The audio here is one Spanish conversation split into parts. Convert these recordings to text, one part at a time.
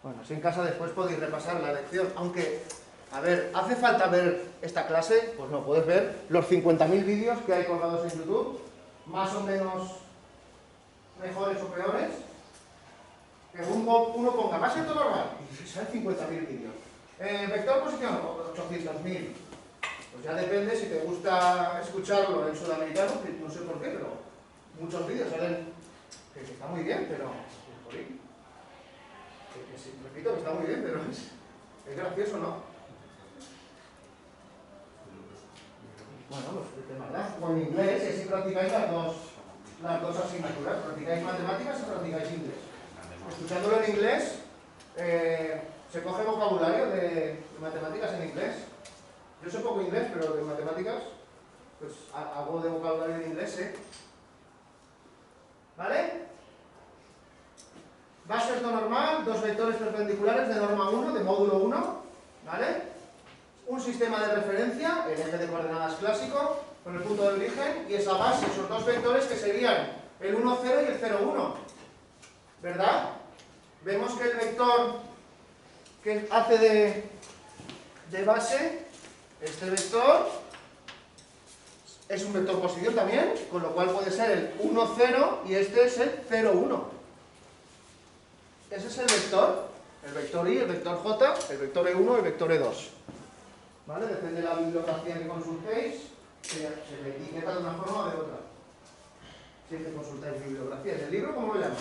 Bueno, si en casa después podéis repasar la lección, aunque, a ver, ¿hace falta ver esta clase? Pues no, puedes ver los 50.000 vídeos que hay colgados en YouTube, más o menos mejores o peores, que uno ponga base normal y salen 50.000 vídeos. Vector posición, 800.000. Pues ya depende si te gusta escucharlo en sudamericano, que no sé por qué, pero muchos vídeos salen, que está muy bien, pero... sí, repito que está muy bien, pero es gracioso, ¿no? Bueno, pues de verdad, con inglés, y así practicáis las dos asignaturas, practicáis matemáticas y practicáis inglés. Escuchándolo en inglés, se coge vocabulario de matemáticas en inglés. Yo sé poco inglés, pero de matemáticas, pues algo de vocabulario en inglés, ¿eh? ¿Vale? Bases de normal, dos vectores perpendiculares de norma 1, de módulo 1, ¿vale? Un sistema de referencia, el eje de coordenadas clásico, con el punto de origen, y esa base, esos dos vectores que serían el 1, 0 y el 0, 1. ¿Verdad? Vemos que el vector que hace de base, este vector, es un vector posición también, con lo cual puede ser el 1, 0 y este es el 0, 1. Ese es el vector I, el vector J, el vector E1, el vector E2. ¿Vale? Depende de la bibliografía que consultéis, se le etiqueta de una forma o de otra. Siempre consultáis bibliografía. ¿En el libro cómo lo llaman?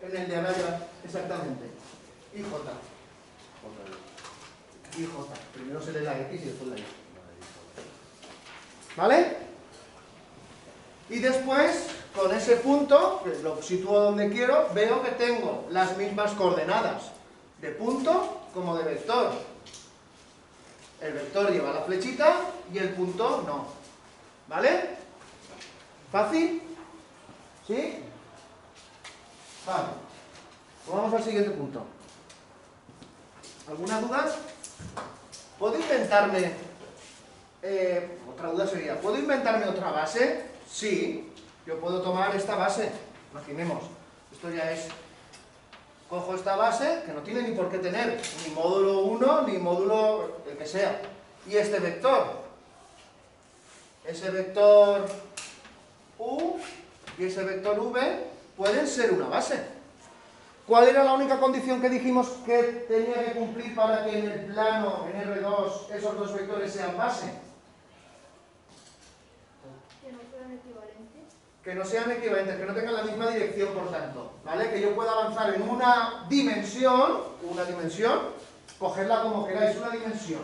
En el de Araya, exactamente. IJ. IJ. Primero se lee la X y después la Y. ¿Vale? Y después, con ese punto, que lo sitúo donde quiero, veo que tengo las mismas coordenadas de punto como de vector. El vector lleva la flechita y el punto no. ¿Vale? ¿Fácil? ¿Sí? Vale. Pues vamos al siguiente punto. ¿Alguna duda? ¿Puedo inventarme... otra duda sería, ¿puedo inventarme otra base? Sí, yo puedo tomar esta base. Imaginemos, esto ya es... Cojo esta base, que no tiene ni por qué tener ni módulo 1, ni módulo el que sea. Y este vector. Ese vector U y ese vector V pueden ser una base. ¿Cuál era la única condición que dijimos que tenía que cumplir para que en el plano, en R2, esos dos vectores sean base? Que no fueran equivalentes. Que no sean equivalentes, que no tengan la misma dirección, por tanto, ¿vale? Que yo pueda avanzar en una dimensión, cogerla como queráis, una dimensión,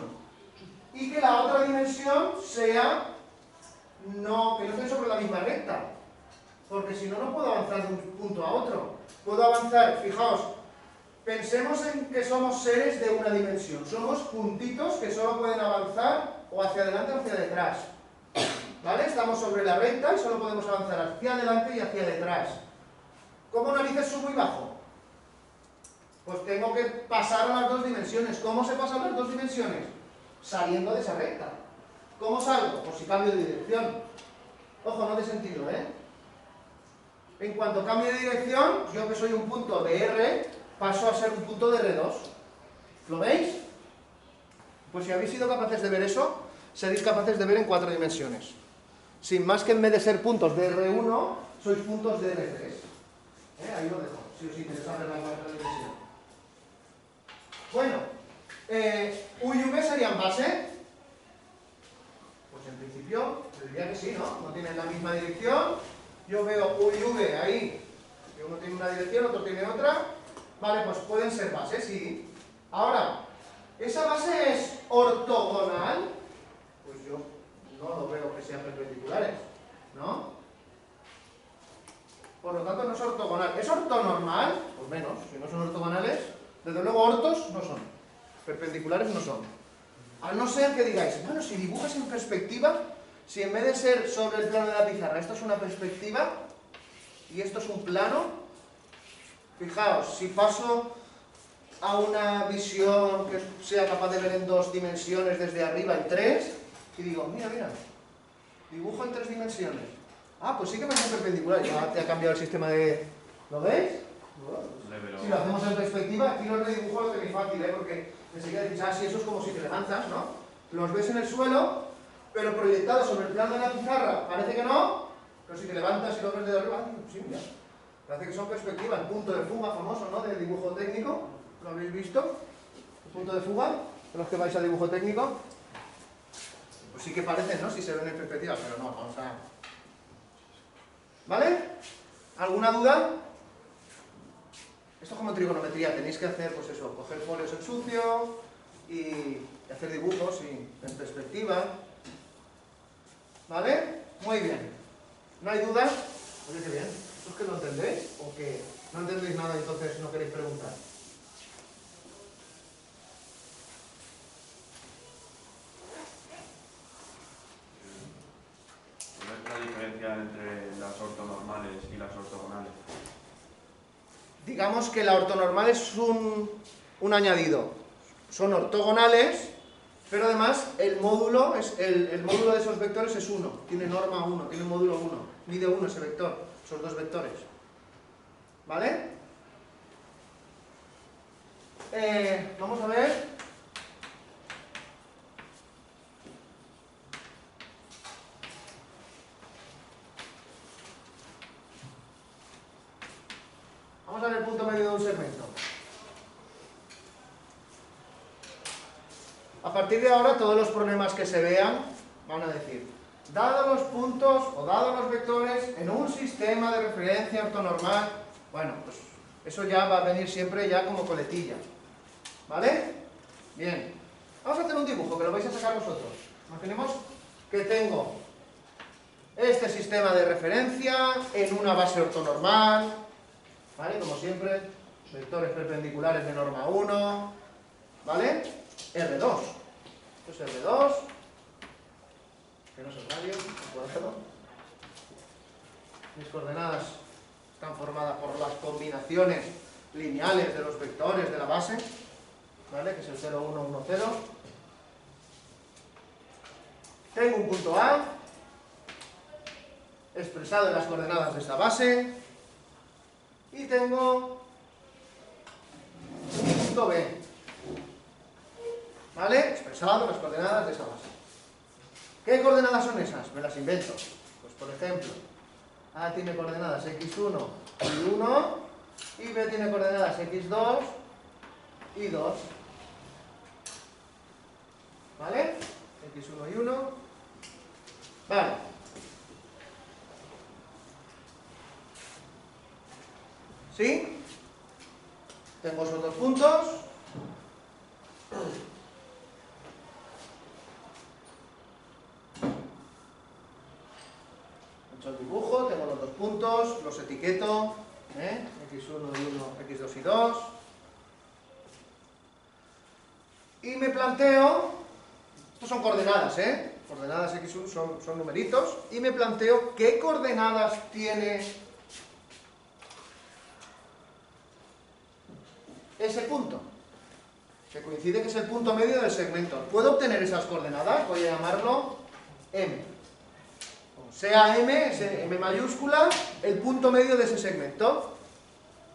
y que la otra dimensión sea, que no esté sobre la misma recta, porque si no, no puedo avanzar de un punto a otro. Puedo avanzar, fijaos, pensemos en que somos seres de una dimensión, somos puntitos que solo pueden avanzar o hacia adelante o hacia detrás. ¿Vale? Estamos sobre la recta y solo podemos avanzar hacia adelante y hacia detrás. ¿Cómo narices subo y bajo? Pues tengo que pasar a las dos dimensiones. ¿Cómo se pasan las dos dimensiones? Saliendo de esa recta. ¿Cómo salgo? Pues si cambio de dirección. Ojo, no de sentido, ¿eh? En cuanto cambie de dirección, yo que soy un punto de R, paso a ser un punto de R2. ¿Lo veis? Pues si habéis sido capaces de ver eso, seréis capaces de ver en 4 dimensiones. Sin más que en vez de ser puntos de R1, sois puntos de R3. Ahí lo dejo, si os interesa ver la 4 dimensión. Bueno, U y V serían base. Pues en principio, diría que sí, ¿no? No tienen la misma dirección. Yo veo U y V ahí, que uno tiene una dirección, otro tiene otra. Vale, pues pueden ser bases, sí. Ahora, ¿esa base es ortogonal? Pues yo no lo veo que sean perpendiculares, ¿no? Por lo tanto no es ortogonal. ¿Es ortonormal? Pues menos, si no son ortogonales, desde luego ortos no son, perpendiculares no son. A no ser que digáis, bueno, si dibujas en perspectiva, si en vez de ser sobre el plano de la pizarra, esto es una perspectiva y esto es un plano, fijaos, si paso a una visión que sea capaz de ver en 2 dimensiones desde arriba en 3, y digo, mira, dibujo en 3 dimensiones. Ah, pues sí que me es perpendicular, ya te ha cambiado el sistema de... ¿Lo veis? Si lo hacemos en perspectiva, aquí los de dibujo lo tenéis fácil, porque enseguida dices, ah, sí, eso es como si te levantas, ¿no? Los ves en el suelo, pero proyectados sobre el plano de la pizarra, parece que no, pero si te levantas y lo ves de arriba, sí, mira. Parece que son perspectivas, punto de fuga famoso, ¿no? De dibujo técnico, ¿lo habéis visto? El punto de fuga, de los que vais a dibujo técnico. Pues sí que parecen, ¿no? Si se ven en perspectiva, pero no, vamos a... ¿Vale? ¿Alguna duda? Esto es como trigonometría, tenéis que hacer, pues eso, coger folios en sucio y hacer dibujos en perspectiva. ¿Vale? Muy bien. ¿No hay dudas? Oye, qué bien. ¿Esto es que lo entendéis? ¿O que no entendéis nada y entonces no queréis preguntar? ¿Cuál es la diferencia entre las ortonormales y las ortogonales? Digamos que la ortonormal es un añadido. Son ortogonales, pero además el módulo de esos vectores es 1. Tiene norma 1, tiene módulo 1. Mide 1 ese vector, esos dos vectores. ¿Vale? Vamos a ver. Vamos a ver el punto medio de un segmento. A partir de ahora, todos los problemas que se vean van a decir, dados los puntos o dados los vectores en un sistema de referencia ortonormal, bueno, pues eso ya va a venir siempre ya como coletilla. ¿Vale? Bien. Vamos a hacer un dibujo que lo vais a sacar vosotros. Imaginemos que tengo este sistema de referencia en una base ortonormal, ¿vale? Como siempre, vectores perpendiculares de norma 1, ¿vale? R2. Esto es R2, que no es el radio, cuadrado. Mis coordenadas están formadas por las combinaciones lineales de los vectores de la base, ¿vale? Que es el 0, 1, 1, 0. Tengo un punto A, expresado en las coordenadas de esta base, y tengo un punto B, ¿vale? Expresado en las coordenadas de esa base. ¿Qué coordenadas son esas? Me las invento. Pues por ejemplo, A tiene coordenadas x1 y 1, y B tiene coordenadas x2 y 2. ¿Vale? x1 y 1. Vale. ¿Sí? Tengo esos dos puntos. He hecho el dibujo, tengo los dos puntos, los etiqueto, x1 y 1, x2 y 2. Y me planteo, estos son coordenadas, coordenadas x1 son numeritos, y me planteo qué coordenadas tiene ese punto, que coincide que es el punto medio del segmento. ¿Puedo obtener esas coordenadas? Voy a llamarlo M. Sea M, M mayúscula, el punto medio de ese segmento.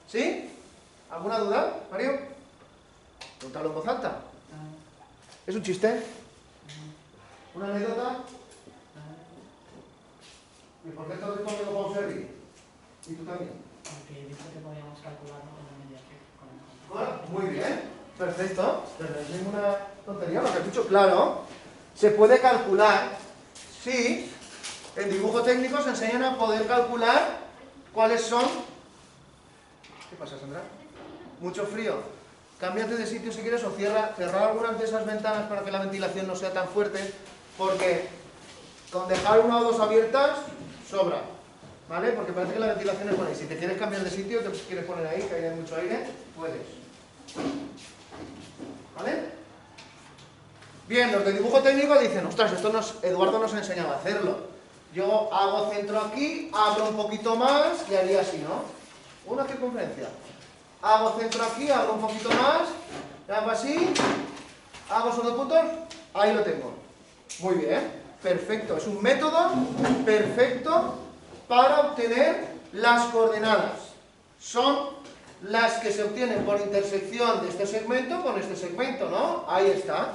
¿Sí? ¿Alguna duda, Mario? Pregúntalo en voz alta. ¿Es un chiste? ¿Una anécdota? ¿Y por qué todo esto me lo puedo servir? ¿Y tú también? Porque he visto que podíamos calcularlo con la media. Bueno, muy bien, perfecto. Pero no es ninguna tontería lo que has dicho. Claro, se puede calcular. Sí, en dibujo técnico se enseñan a poder calcular cuáles son. ¿Qué pasa, Sandra? Mucho frío. Cámbiate de sitio si quieres o cerrar algunas de esas ventanas para que la ventilación no sea tan fuerte, porque con dejar una o dos abiertas sobra, ¿vale? Porque parece que la ventilación es buena y si te quieres cambiar de sitio, te quieres poner ahí, que haya mucho aire, puedes. ¿Vale? Bien, los de dibujo técnico dicen, ostras, Eduardo nos ha enseñado a hacerlo. Yo hago centro aquí, abro un poquito más y haría así, ¿no? Una circunferencia. Hago centro aquí, abro un poquito más, hago así, hago esos dos puntos, ahí lo tengo. Muy bien, perfecto. Es un método perfecto para obtener las coordenadas. Son las que se obtienen por intersección de este segmento con este segmento, ¿no? Ahí está.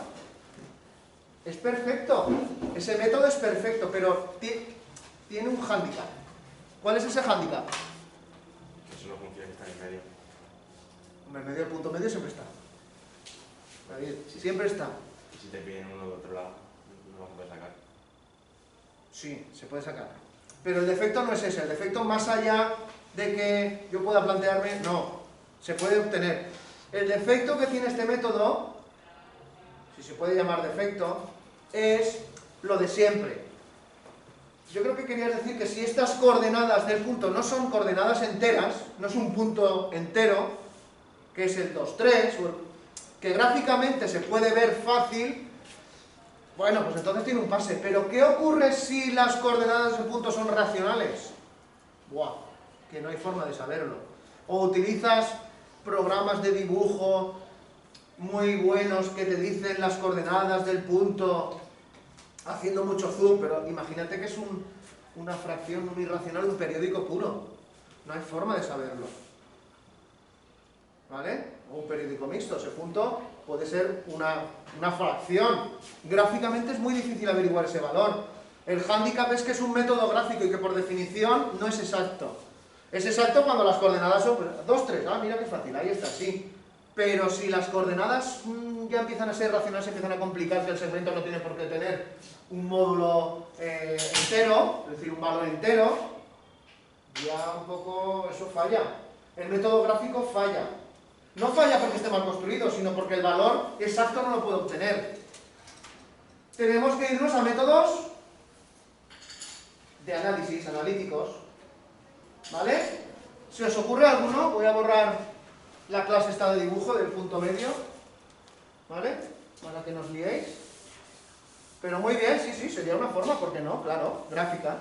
Es perfecto. Ese método es perfecto, pero tiene un hándicap. ¿Cuál es ese hándicap? Eso no funciona, que está en medio. En medio del punto medio siempre está. Siempre está. Y si te piden uno de otro lado, no lo puedes sacar. Sí, se puede sacar. Pero el defecto no es ese. El defecto, más allá de que yo pueda plantearme, no. Se puede obtener. El defecto que tiene este método, si se puede llamar defecto, es lo de siempre. Yo creo que querías decir que si estas coordenadas del punto no son coordenadas enteras, no es un punto entero, que es el 2, 3, que gráficamente se puede ver fácil, bueno, pues entonces tiene un pase. Pero ¿qué ocurre si las coordenadas del punto son racionales? ¡Buah! Que no hay forma de saberlo. O utilizas programas de dibujo muy buenos que te dicen las coordenadas del punto haciendo mucho zoom, pero imagínate que es una fracción, un irracional, un periódico puro. No hay forma de saberlo. ¿Vale? O un periódico mixto. Ese punto puede ser una fracción. Gráficamente es muy difícil averiguar ese valor. El hándicap es que es un método gráfico y que por definición no es exacto. Es exacto cuando las coordenadas son 2, 3. Ah, mira qué fácil, ahí está, sí. Pero si las coordenadas ya empiezan a ser racionales, empiezan a complicar, que el segmento no tiene por qué tener un módulo entero, es decir, un valor entero, ya un poco eso falla. El método gráfico falla. No falla porque esté mal construido, sino porque el valor exacto no lo puede obtener. Tenemos que irnos a métodos de análisis, analíticos. ¿Vale? Si os ocurre alguno, voy a borrar la clase esta de dibujo del punto medio. ¿Vale? Para que no os liéis. Pero muy bien, sí, sería una forma, ¿por qué no? Claro, gráfica.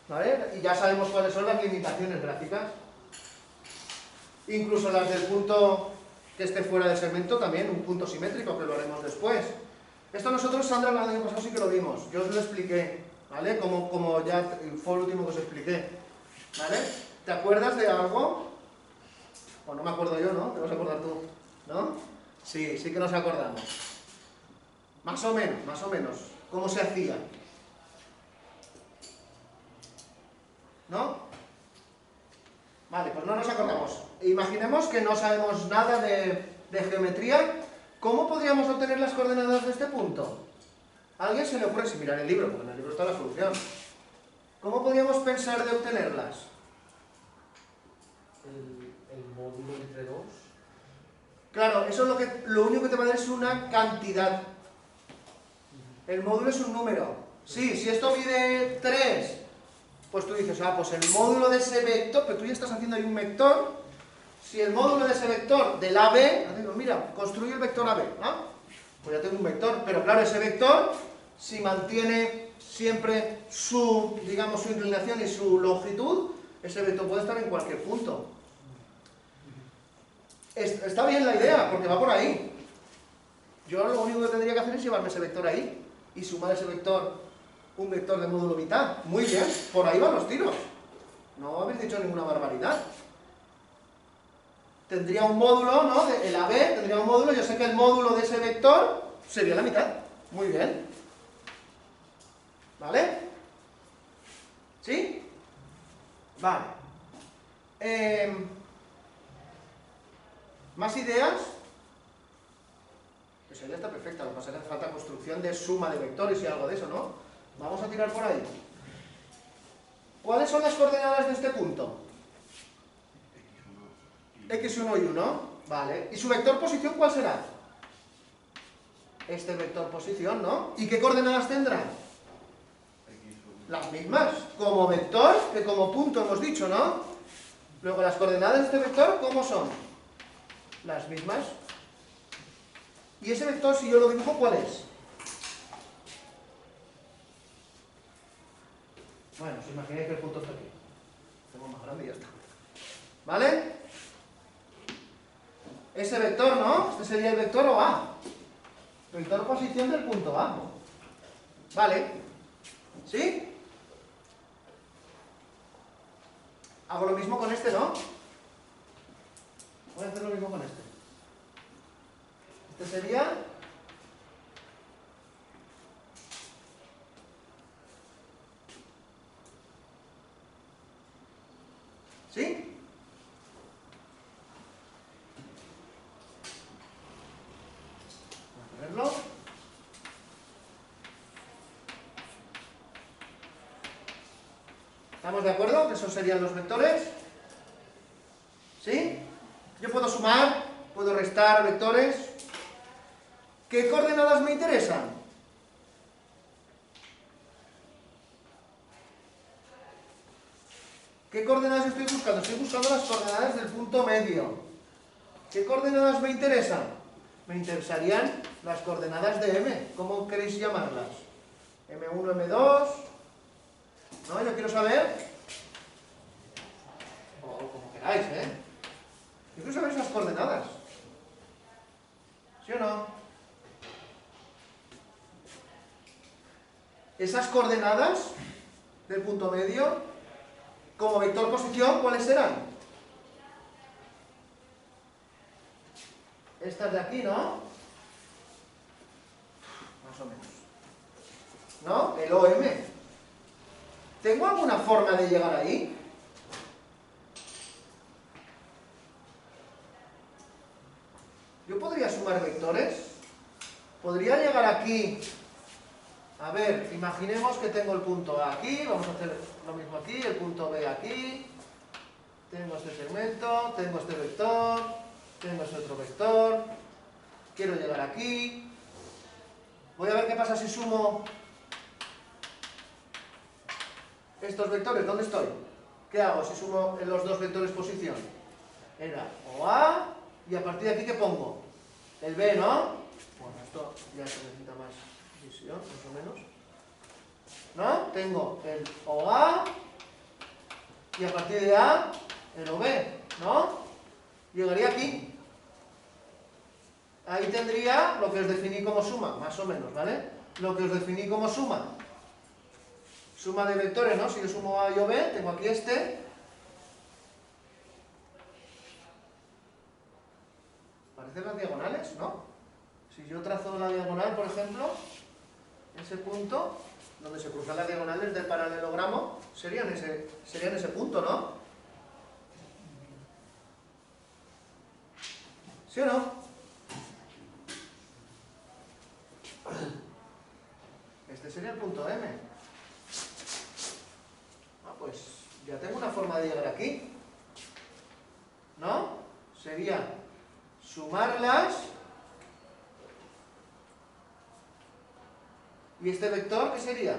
¿Vale? Y ya sabemos cuáles son las limitaciones gráficas. Incluso las del punto que esté fuera del segmento, también un punto simétrico, que lo haremos después. Esto nosotros, Sandra, el año pasado sí que lo vimos. Yo os lo expliqué, ¿vale? Como ya fue el último que os expliqué. ¿Vale? ¿Te acuerdas de algo? O no me acuerdo yo, ¿no? Te vas a acordar tú, ¿no? Sí que nos acordamos. Más o menos. ¿Cómo se hacía? ¿No? Vale, pues no nos acordamos. Imaginemos que no sabemos nada de geometría. ¿Cómo podríamos obtener las coordenadas de este punto? ¿A alguien se le ocurre sin mirar el libro? Porque en el libro está la solución. ¿Cómo podríamos pensar de obtenerlas? El módulo entre 2. Claro, eso es lo único que te va a dar es una cantidad. El módulo es un número. Sí, si esto mide 3, pues tú dices, pues el módulo de ese vector, pero tú ya estás haciendo ahí un vector. Si el módulo de ese vector del AB, digo, mira, construye el vector AB, ¿no? Pues ya tengo un vector, pero claro, ese vector, si mantiene siempre su inclinación y su longitud, ese vector puede estar en cualquier punto. Está bien la idea, porque va por ahí. Yo lo único que tendría que hacer es llevarme ese vector ahí y sumar ese vector, un vector de módulo mitad. Muy bien, por ahí van los tiros. No habéis dicho ninguna barbaridad. Tendría un módulo, ¿no? El AB tendría un módulo, yo sé que el módulo de ese vector sería la mitad. Muy bien. ¿Vale? ¿Sí? Vale. ¿Más ideas? Pues ya está perfecta, lo que pasa es que hace falta construcción de suma de vectores y algo de eso, ¿no? Vamos a tirar por ahí. ¿Cuáles son las coordenadas de este punto? X1 y 1, vale. ¿Y su vector posición cuál será? Este vector posición, ¿no? ¿Y qué coordenadas tendrá? Las mismas, como vector que como punto hemos dicho, ¿no? Luego las coordenadas de este vector, ¿cómo son? Las mismas. ¿Y ese vector, si yo lo dibujo, cuál es? Bueno, os imagináis que el punto está aquí. Hacemos más grande y ya está. ¿Vale? Ese vector, ¿no? Este sería el vector OA. Vector posición del punto A. ¿Vale? ¿Sí? Hago lo mismo con este, ¿no? Voy a hacer lo mismo con este. Este sería... ¿Sí? Vamos a verlo. ¿Estamos de acuerdo que esos serían los vectores? ¿Sí? Yo puedo sumar, puedo restar vectores. ¿Qué coordenadas me interesan? ¿Qué coordenadas estoy buscando? Estoy buscando las coordenadas del punto medio. ¿Qué coordenadas me interesan? Me interesarían las coordenadas de M. ¿Cómo queréis llamarlas? M1, M2... ¿No? Yo quiero saber... O como queráis, ¿eh? Yo quiero saber esas coordenadas. ¿Sí o no? Esas coordenadas del punto medio, como vector posición, ¿cuáles serán? Estas de aquí, ¿no? Más o menos. ¿No? El OM. ¿Tengo alguna forma de llegar ahí? Yo podría sumar vectores. Podría llegar aquí. A ver, imaginemos que tengo el punto A aquí. Vamos a hacer lo mismo aquí. El punto B aquí. Tengo este segmento. Tengo este vector. Tengo este otro vector. Quiero llegar aquí. Voy a ver qué pasa si sumo estos vectores. ¿Dónde estoy? ¿Qué hago si sumo los dos vectores posición? Era OA y a partir de aquí ¿qué pongo? El B, ¿no? Bueno, esto ya se necesita más visión, más o menos. ¿No? Tengo el OA y a partir de A el OB, ¿no? Llegaría aquí. Ahí tendría lo que os definí como suma, más o menos, ¿vale? Lo que os definí como suma. Suma de vectores, ¿no? Si yo sumo A y OB, tengo aquí este. ¿Parecen las diagonales? ¿No? Si yo trazo la diagonal, por ejemplo, ese punto, donde se cruzan las diagonales del paralelogramo, serían ese punto, ¿no? ¿Sí o no? Este sería el punto M. Pues ya tengo una forma de llegar aquí. ¿No? Sería sumarlas. ¿Y este vector qué sería?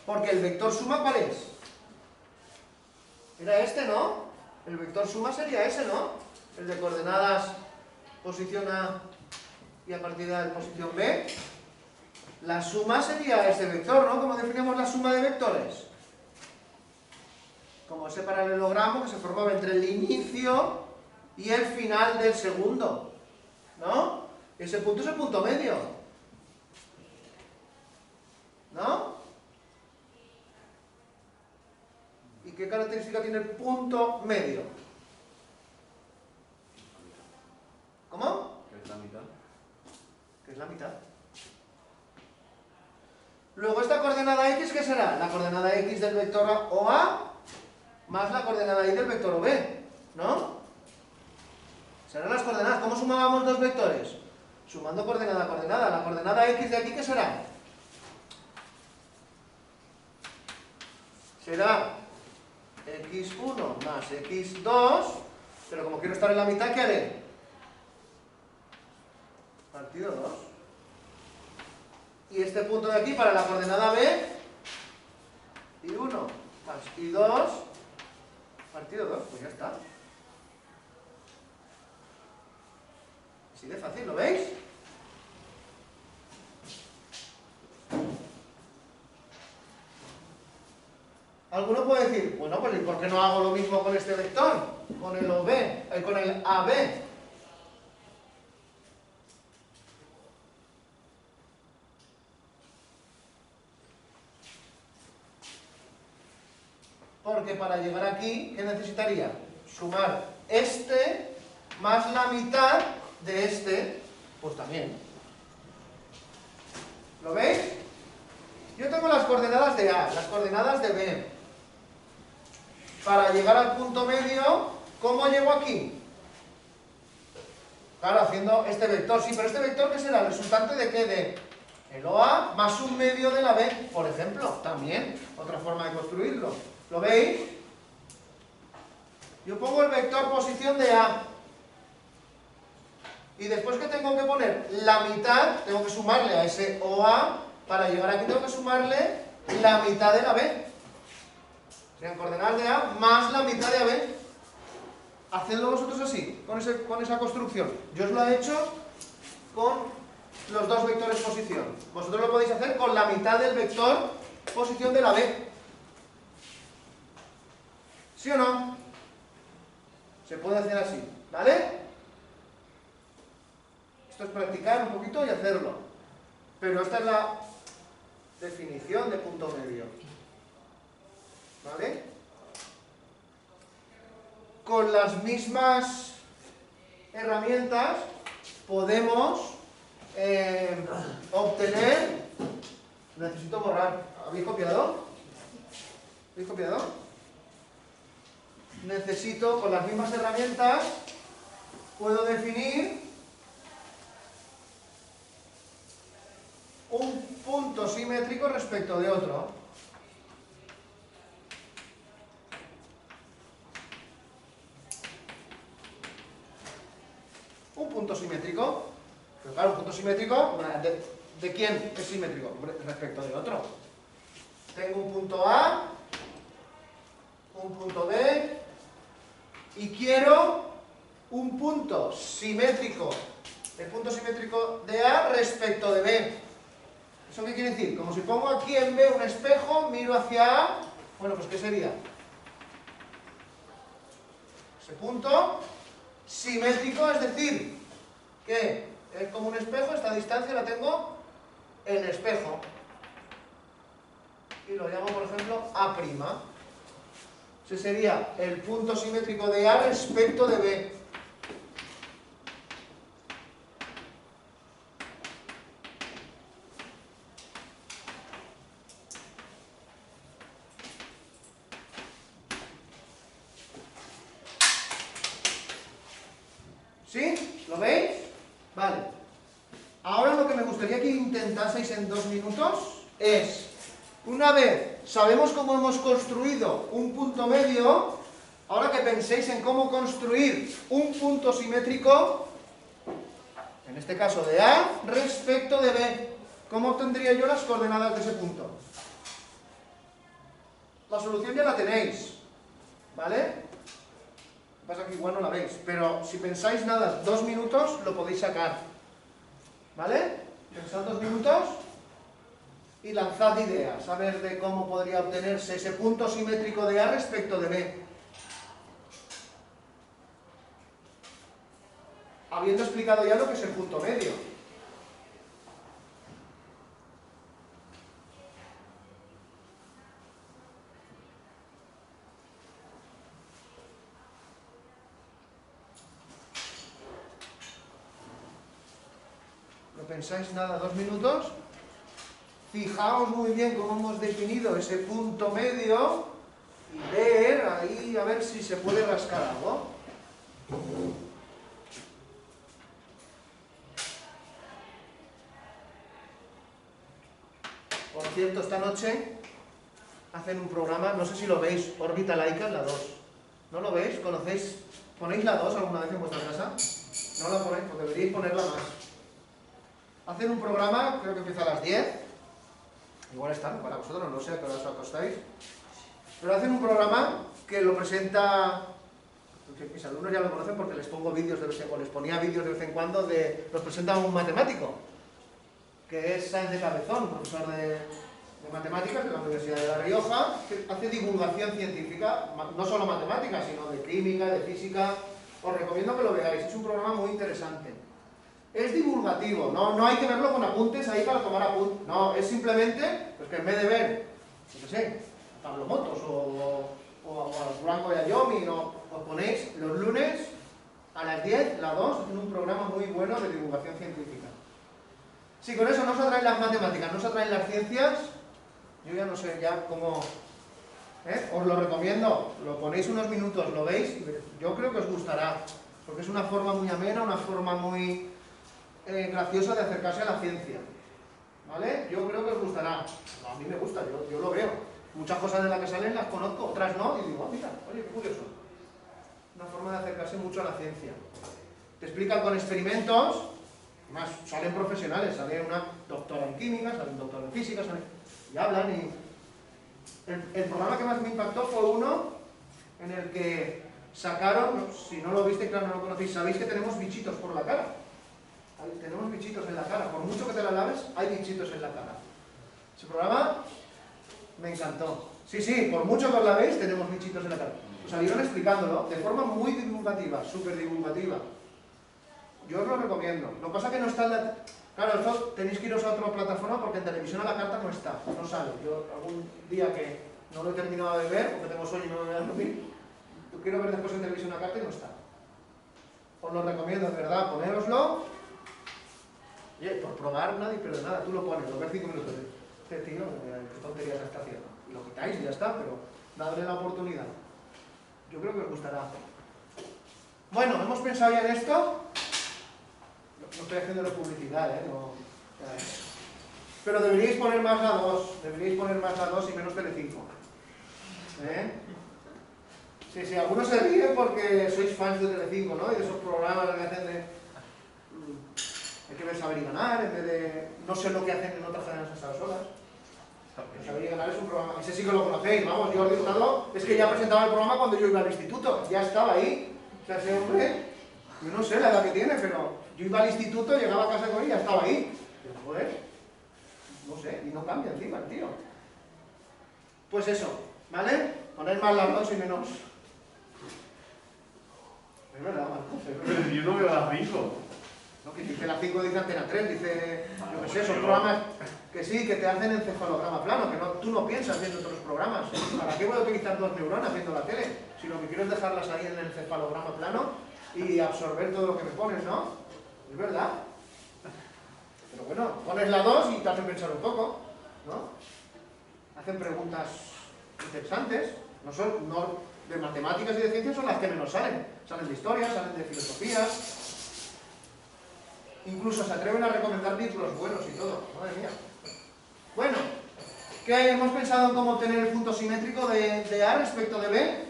Porque el vector suma, ¿cuál es? Era este, ¿no? El vector suma sería ese, ¿no? El de coordenadas posición A y a partir de A posición B. La suma sería ese vector, ¿no? ¿Cómo definimos la suma de vectores? Como ese paralelogramo que se formaba entre el inicio y el final del segundo, ¿no? Ese punto es el punto medio, ¿no? ¿Y qué característica tiene el punto medio? ¿Cómo? Que es la mitad. Que es la mitad. Luego esta coordenada x, ¿qué será? La coordenada x del vector OA más la coordenada y del vector OB, ¿no? Serán las coordenadas. ¿Cómo sumábamos dos vectores? Sumando coordenada a coordenada. La coordenada x de aquí, ¿qué será? Será x1 más x2, pero como quiero estar en la mitad, ¿qué haré? Partido 2. Y este punto de aquí para la coordenada B, y1 más y2, partido 2, pues ya está. Así de fácil, ¿lo veis? Alguno puede decir, bueno, pues ¿y por qué no hago lo mismo con este vector? Con el OB, con el AB. Porque para llegar aquí, ¿qué necesitaría? Sumar este más la mitad de este, pues también. ¿Lo veis? Yo tengo las coordenadas de A, las coordenadas de B. Para llegar al punto medio, ¿cómo llego aquí? Claro, haciendo este vector. Sí, pero este vector, ¿qué será? ¿Resultante de qué? De el OA más un medio de la B, por ejemplo. También, otra forma de construirlo. ¿Lo veis? Yo pongo el vector posición de A. Y después, ¿qué tengo que poner? La mitad, tengo que sumarle a ese OA. Para llegar aquí tengo que sumarle la mitad de la B. Serían coordenadas de A más la mitad de AB. Hacedlo vosotros así, con esa construcción. Yo os lo he hecho con los dos vectores posición. Vosotros lo podéis hacer con la mitad del vector posición de la B. ¿Sí o no? Se puede hacer así, ¿vale? Esto es practicar un poquito y hacerlo. Pero esta es la definición de punto medio. ¿Vale? Con las mismas herramientas podemos obtener... Necesito borrar. ¿Habéis copiado? ¿Habéis copiado? Necesito, con las mismas herramientas, puedo definir un punto simétrico respecto de otro. Un punto simétrico. Pero claro, un punto simétrico, ¿de quién es simétrico? Respecto de otro. Tengo un punto A, un punto B, y quiero un punto simétrico, el punto simétrico de A respecto de B. ¿Eso qué quiere decir? Como si pongo aquí en B un espejo, miro hacia A, bueno, pues ¿qué sería? Ese punto simétrico, es decir, que es como un espejo, esta distancia la tengo en espejo. Y lo llamo, por ejemplo, A'. Ese sería el punto simétrico de A respecto de B. ¿Sí? ¿Lo veis? Vale. Ahora lo que me gustaría que intentaseis en 2 minutos es, una vez sabemos cómo hemos construido un punto medio, ahora que penséis en cómo construir un punto simétrico, en este caso de A respecto de B. ¿Cómo obtendría yo las coordenadas de ese punto? La solución ya la tenéis, ¿vale? Lo que pasa es que igual no la veis, pero si pensáis nada, 2 minutos lo podéis sacar, ¿vale? Pensad 2 minutos y lanzad ideas, a ver de cómo podría obtenerse ese punto simétrico de A respecto de B. Habiendo explicado ya lo que es el punto medio. No pensáis nada, 2 minutos. Fijaos muy bien cómo hemos definido ese punto medio y ver ahí, a ver si se puede rascar algo. Por cierto, esta noche hacen un programa, no sé si lo veis, Órbita Laica, la 2. ¿No lo veis? ¿Conocéis? ¿Ponéis la 2 alguna vez en vuestra casa? No la ponéis, pues deberíais ponerla más. Hacen un programa, creo que empieza a las 10. Igual están para vosotros, no sé a qué hora os acostáis. Pero hacen un programa que lo presenta... Mis alumnos ya lo conocen porque les pongo vídeos de vez en cuando, les ponía vídeos de vez en cuando los presenta un matemático, que es Sáenz de Cabezón, profesor de matemáticas de la Universidad de La Rioja, que hace divulgación científica, no solo matemáticas, sino de química, de física. Os recomiendo que lo veáis, es un programa muy interesante. Es divulgativo, no hay que verlo con apuntes ahí para tomar apuntes, no, es simplemente, pues que en vez de ver, yo qué sé, Pablo Motos o o a Blanco y a Yomi, os ponéis los lunes a las 10, las 2, en un programa muy bueno de divulgación científica. Si con eso no os atraen las matemáticas, no os atraen las ciencias, yo ya no sé ya cómo... Os lo recomiendo, lo ponéis unos minutos, lo veis, yo creo que os gustará, porque es una forma muy amena, una forma muy graciosa de acercarse a la ciencia. ¿Vale? Yo creo que os gustará. A mí me gusta, yo lo veo. Muchas cosas de las que salen las conozco, otras no, y digo, mira, oye, qué curioso. Una forma de acercarse mucho a la ciencia. Te explican con experimentos, más salen profesionales, sale una doctora en química, sale un doctor en física, y hablan y... El programa que más me impactó fue uno en el que sacaron, si no lo viste, claro, no lo conocéis, sabéis que tenemos bichitos por la cara. Tenemos bichitos en la cara, por mucho que te la laves, hay bichitos en la cara. Ese programa me encantó. Sí, sí, por mucho que os lavéis, tenemos bichitos en la cara. Os salieron explicándolo de forma muy divulgativa, súper divulgativa. Yo os lo recomiendo. Lo que pasa es que no está en la... Claro, esto tenéis que iros a otra plataforma porque en televisión a la carta no está, no sale. Yo algún día que no lo he terminado de ver, porque tengo sueño y no me voy a dormir, yo quiero ver después en televisión a la carta y no está. Os lo recomiendo, de verdad, ponéroslo. Oye, por probar nadie pierde nada, tú lo pones, lo ves 5 minutos. Este tío, qué tontería se está haciendo. Y lo quitáis y ya está, pero dadle la oportunidad. Yo creo que os gustará. Bueno, hemos pensado ya en esto. No estoy haciéndole publicidad, no, pero deberíais poner más la 2, deberíais poner más la 2 y menos Telecinco. Sí, sí, algunos se ríen porque sois fans de Telecinco, ¿no? Y de esos programas que hacen de... Hay que ver Saber y Ganar, en vez de... No sé lo que hacen en otras cadenas a estas horas. Saber y Ganar es un programa... Ese sí que lo conocéis, vamos, Jordi Hurtado es que ya presentaba el programa cuando yo iba al instituto, ya estaba ahí. O sea, ese hombre, yo no sé la edad que tiene, pero... Yo iba al instituto, llegaba a casa con él y ya estaba ahí. Pero, joder, no sé, y no cambia encima el tío. Pues eso, ¿vale? Poner más las 2 y menos. Es verdad, Marcos, es verdad. Pero yo no veo las 5. No, que dice las 5, dice Antena 3, dice, yo qué sé, son programas que sí, que te hacen encefalograma plano, que no, tú no piensas viendo otros programas. ¿Para qué voy a utilizar 2 neuronas viendo la tele? Si lo que quiero es dejarlas ahí en el encefalograma plano y absorber todo lo que me pones, ¿no? Es verdad. Pero bueno, pones la 2 y te hacen pensar un poco, ¿no? Hacen preguntas interesantes, no de matemáticas y de ciencias son las que menos salen. Salen de historia, salen de filosofía. Incluso se atreven a recomendar libros buenos y todo. Madre mía. Bueno, ¿qué hemos pensado en cómo obtener el punto simétrico de A respecto de B?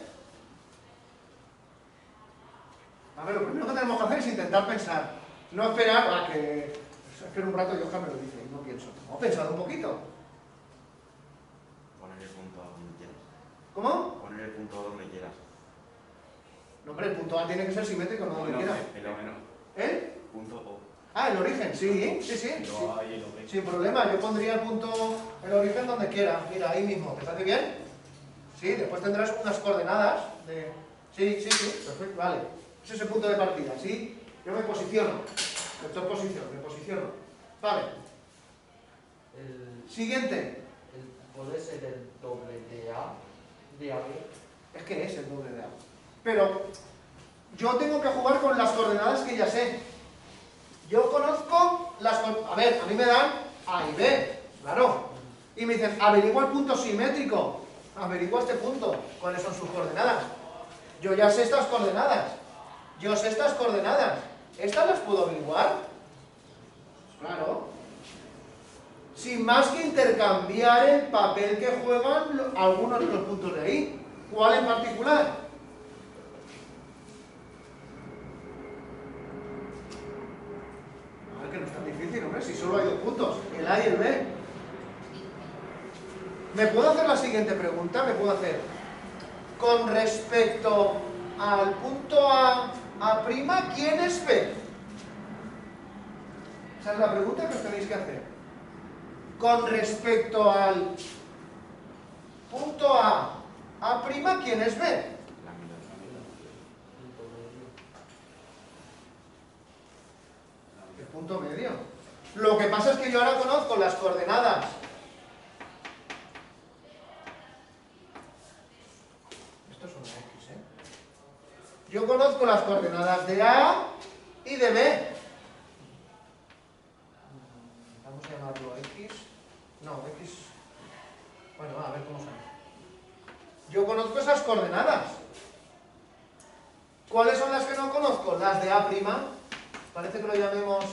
A ver, lo primero que tenemos que hacer es intentar pensar. No esperar a que... Espero un rato y Oscar me lo dice y no pienso. Hemos pensado un poquito. Poner el punto donde quieras. ¿Cómo? Poner el punto donde quieras. No, hombre, el punto A tiene que ser simétrico, no donde quiera. ¿El? Punto O. Ah, el origen, sí, sí, sí. Yo ahí lo veo. Sin problema, yo pondría el origen donde quiera. Mira, ahí mismo. ¿Te parece bien? Sí, después tendrás unas coordenadas de... Sí, sí, sí, perfecto, vale. Ese es el punto de partida, ¿sí? Yo me posiciono. Vector posición, me posiciono. Vale. Siguiente. ¿Puede ser el doble de A? De AB. Es que es el doble de A. Pero yo tengo que jugar con las coordenadas que ya sé. Yo conozco las coordenadas. A ver, a mí me dan A y B, claro. Y me dicen, averigua el punto simétrico. Averigua este punto. ¿Cuáles son sus coordenadas? Yo ya sé estas coordenadas. Yo sé estas coordenadas. ¿Estas las puedo averiguar? Claro. Sin más que intercambiar el papel que juegan algunos de los puntos de ahí. ¿Cuál en particular? A ver, que no es tan difícil, hombre, si solo hay 2 puntos, el A y el B. ¿Me puedo hacer la siguiente pregunta? ¿Me puedo hacer? Con respecto al punto A', ¿quién es B? Esa es la pregunta que os tenéis que hacer. Con respecto al punto A', ¿quién es B? El punto medio. Lo que pasa es que yo ahora conozco las coordenadas Yo conozco las coordenadas de A y de B. Vamos a llamarlo X. No, X. Bueno, a ver cómo sale. Yo conozco esas coordenadas. ¿Cuáles son las que no conozco? Las de A'. Parece que lo llamemos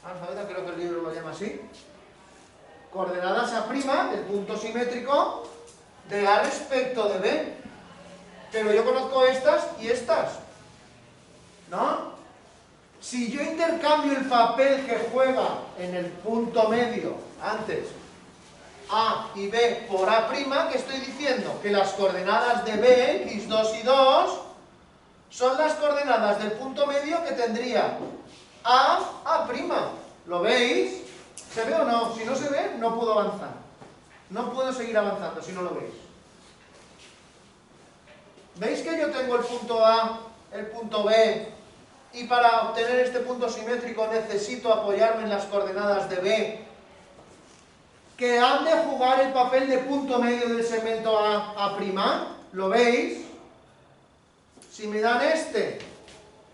alfabeto, creo que el libro lo llama así. Coordenadas A', el punto simétrico de A respecto de B. Pero yo conozco estas y estas, ¿no? Si yo intercambio el papel que juega en el punto medio, antes, A y B por A', ¿qué estoy diciendo? Que las coordenadas de B, x2 y 2, son las coordenadas del punto medio que tendría A'. ¿Lo veis? ¿Se ve o no? Si no se ve, no puedo avanzar. No puedo seguir avanzando si no lo veis. ¿Veis que yo tengo el punto A, el punto B, y para obtener este punto simétrico necesito apoyarme en las coordenadas de B, que han de jugar el papel de punto medio del segmento A'? ¿Lo veis? Si me dan este,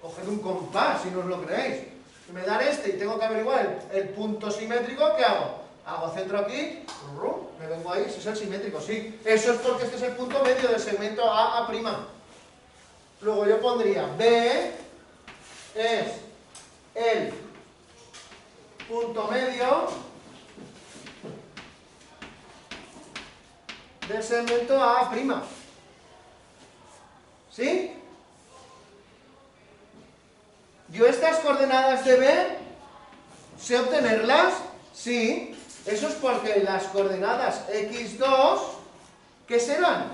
coged un compás si no os lo creéis. Si me dan este y tengo que averiguar el punto simétrico, ¿qué hago? Hago centro aquí, me vengo ahí, ese es el simétrico, sí. Eso es porque este es el punto medio del segmento A'. Luego yo pondría B es el punto medio del segmento A'. ¿Sí? ¿Yo estas coordenadas de B sé obtenerlas? Sí. Eso es porque las coordenadas x2, ¿qué serán?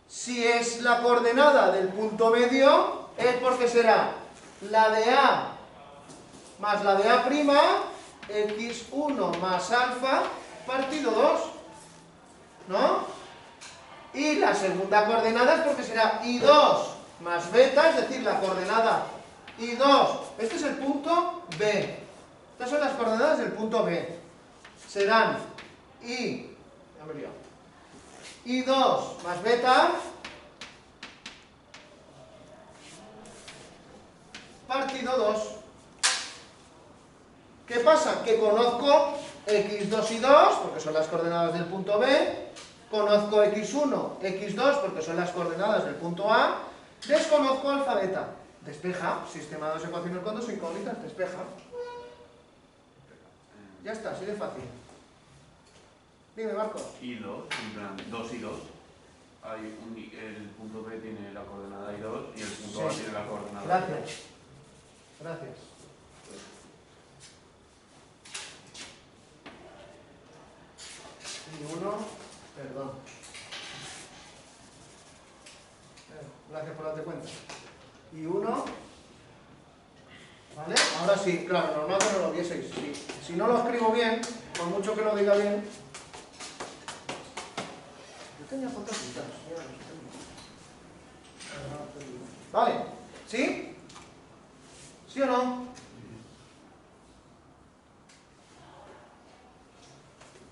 Si es la coordenada del punto medio, es porque será la de A más la de A', x1 más alfa partido 2, ¿no? Y la segunda coordenada es porque será i2 más beta, es decir, la coordenada i2. Este es el punto B. Estas son las coordenadas del punto B. Serán i2 más beta partido 2. ¿Qué pasa? Que conozco x2 y 2, porque son las coordenadas del punto B. Conozco x1, x2, porque son las coordenadas del punto A. Desconozco alfa beta. Despeja. Sistema de dos ecuaciones con dos incógnitas. Despeja. Ya está, así de fácil. Dime, Marco. Y 2, en plan 2 y 2. El punto B tiene la coordenada i2 y el punto A tiene la coordenada. Gracias. Gracias. Y 1, perdón. Gracias por darte cuenta. Y 1. ¿Vale? Ahora sí, claro, normal que no lo vieseis. Si no lo escribo bien, por mucho que lo diga bien. Yo tenía fotos citas. ¿Vale? ¿Sí? ¿Sí o no?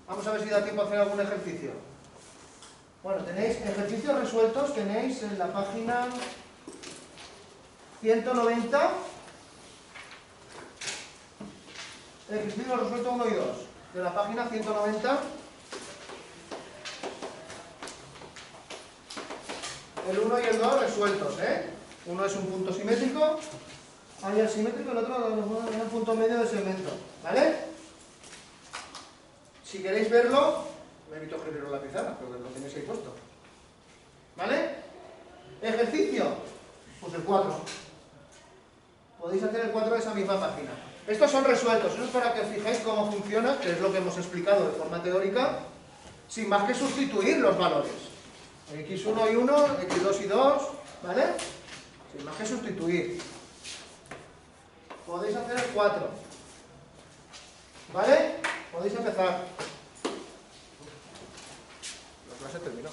Vamos a ver si da tiempo a hacer algún ejercicio. Bueno, tenéis ejercicios resueltos, tenéis en la página 190. Ejercicio resuelto 1 y 2, de la página 190. El 1 y el 2 resueltos, ¿eh? Uno es un punto simétrico, ahí el simétrico, el otro es un punto medio de segmento, ¿vale? Si queréis verlo, me evito escribirlo en la pizarra, pero lo tenéis ahí puesto. ¿Vale? Ejercicio, pues el 4. Podéis hacer el 4 de esa misma página. Estos son resueltos, eso es para que os fijéis cómo funciona, que es lo que hemos explicado de forma teórica, sin más que sustituir los valores. x1 y 1, x2 y 2, ¿vale? Sin más que sustituir. Podéis hacer el 4. ¿Vale? Podéis empezar. La clase terminó.